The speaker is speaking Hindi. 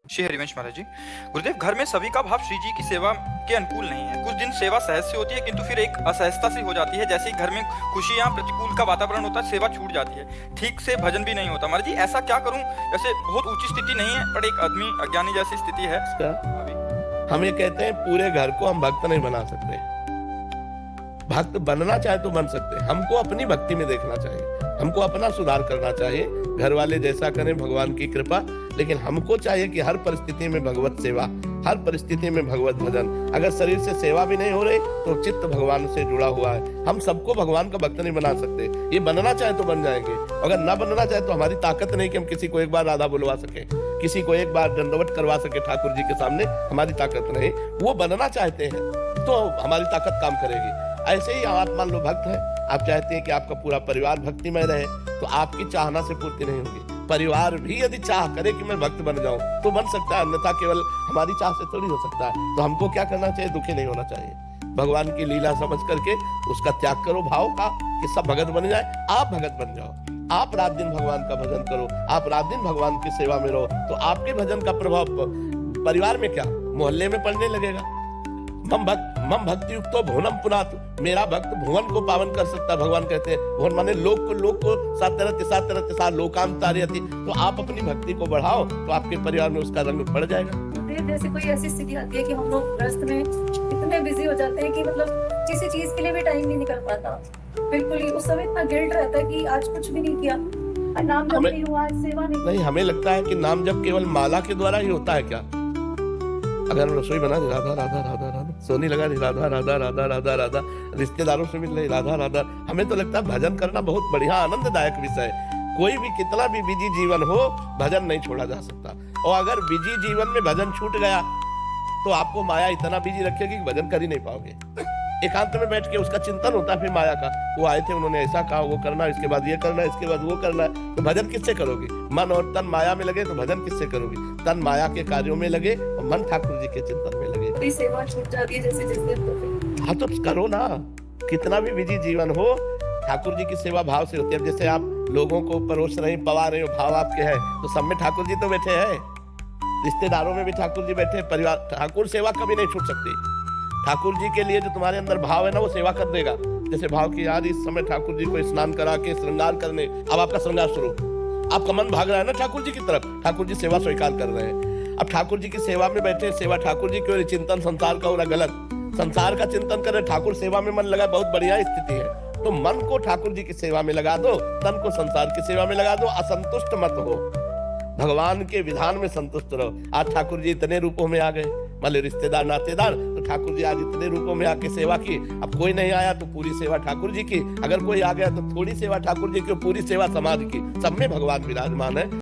श्री हरिवंश महाराज जी। गुरुदेव, घर में सभी का भाव श्री जी की सेवा के अनुकूल नहीं है। कुछ दिन सेवा सहज से होती है, किंतु फिर एक असहजता सी हो जाती है। जैसे ही घर में खुशियां प्रतिकूल का वातावरण होता है, सेवा छूट जाती है, ठीक से भजन भी नहीं होता। महाराज जी, ऐसा क्या करूं? जैसे बहुत ऊंची स्थिति नहीं है, पर एक आदमी अज्ञानी जैसी स्थिति है अभी। हम ये कहते हैं पूरे घर को हम भक्त नहीं बना सकते। भक्त बनना चाहे तो बन सकते हैं। हमको अपनी भक्ति में देखना चाहिए, हमको अपना सुधार करना चाहिए। घर वाले जैसा करें, भगवान की कृपा, लेकिन हमको चाहिए कि हर परिस्थिति में भगवत सेवा, हर परिस्थिति में भगवत भजन। अगर शरीर से सेवा भी नहीं हो रही तो चित्त भगवान से जुड़ा हुआ है। हम सबको भगवान का भक्त नहीं बना सकते। ये बनना चाहे तो बन जाएंगे, अगर ना बनना चाहे तो हमारी ताकत नहीं कि हम किसी को एक बार राधा बुलवा सके, किसी को एक बार दंडवत करवा सके ठाकुर जी के सामने। हमारी ताकत नहीं। वो बनना चाहते हैं तो हमारी ताकत काम करेगी। ऐसे ही आप मान लो भक्त है, आप चाहते हैं कि आपका पूरा परिवार भक्तिमय रहे, तो आपकी चाहना से पूर्ति नहीं होगी। परिवार भी यदि चाह करे कि मैं भक्त बन जाऊं तो बन सकता है, अन्यथा केवल हमारी चाह से थोड़ी हो सकता है। तो हमको क्या करना चाहिए? दुखी नहीं होना चाहिए। भगवान की लीला समझ करके उसका त्याग करो भाव का, कि सब भगत बन जाए। आप भगत बन जाओ, आप रात दिन भगवान का भजन करो, आप रात दिन भगवान की सेवा में रहो, तो आपके भजन का प्रभाव परिवार में क्या, मोहल्ले में पड़ने लगेगा। मम भक्ति युक्तो भुवनम पुनातु, मेरा भक्त भुवन को पावन कर सकता है। भगवान कहते हैं भुवन माने लोक को सात लोकांतारयति। तो आप अपनी भक्ति को बढ़ाओ तो आपके परिवार में उसका रंग बढ़ जाएगा। जैसे कोई ऐसी स्थिति आती है कि हम लोग ग्रस्त में इतने बिजी हो जाते हैं कि मतलब किसी चीज के लिए भी टाइम नहीं निकल पाता। बिल्कुल ही उस समय इतना गिल्ट रहता है कि आज कुछ भी नहीं किया, नाम जप नहीं हुआ, सेवा नहीं। हमें लगता है कि नाम जप केवल माला के द्वारा ही होता है क्या? अगर रसोई बना रही राधा राधा राधा राधा, सोनी लगा रही राधा राधा राधा राधा राधा, रिश्तेदारों से मिल रही राधा राधा, हमें तो लगता है भजन करना बहुत बढ़िया आनंददायक विषय है। कोई भी कितना भी बिजी जीवन हो, भजन नहीं छोड़ा जा सकता। और अगर बिजी जीवन में भजन छूट गया तो आपको माया इतना बिजी रखेगी कि भजन कर ही नहीं पाओगे। एकांत में बैठ के उसका चिंतन होता है फिर माया का, वो आए थे उन्होंने ऐसा कहा, वो करना, इसके बाद ये करना, इसके बाद वो करना, तो भजन किससे करोगे? मन और तन माया में लगे तो भजन किससे करोगे? तन माया के कार्यों में लगे और मन ठाकुर जी के चिंतन में लगे। सेवा छूट जाती है जैसे जिस हाँ तो करो ना, कितना भी बिजी जीवन हो, ठाकुर जी की सेवा भाव से होती है। जैसे आप लोगों को परोस रहे, पवा रहे हो, भाव आपके है, तो सब में ठाकुर जी तो बैठे हैं, रिश्तेदारों में भी ठाकुर जी बैठे, परिवार, ठाकुर सेवा कभी नहीं छूट सकती। ठाकुर जी के लिए जो तुम्हारे अंदर भाव है ना, वो सेवा कर देगा। जैसे भाव की यार इस समय ठाकुर जी को स्नान करा के श्रृंगार करने, अब आपका श्रृंगार शुरू, आपका मन भाग रहा है ना ठाकुर जी की तरफ, ठाकुर जी सेवा स्वीकार कर रहे हैं। अब ठाकुर जी की सेवा में बैठे, सेवा ठाकुर जी की, चिंतन संसार का हो रहा गलत, संसार का चिंतन करे, ठाकुर सेवा में मन लगा, बहुत बढ़िया स्थिति है। तो मन को ठाकुर जी की सेवा में लगा दो, तन को संसार की सेवा में लगा दो, असंतुष्ट मत हो, भगवान के विधान में संतुष्ट रहो। आज ठाकुर जी इतने रूपों में आ गए, मतलब रिश्तेदार नातेदार, तो ठाकुर जी आज इतने रूपों में आके सेवा की। अब कोई नहीं आया तो पूरी सेवा ठाकुर जी की, अगर कोई आ गया तो थोड़ी सेवा ठाकुर जी की, पूरी सेवा समाज की, सब में भगवान विराजमान है।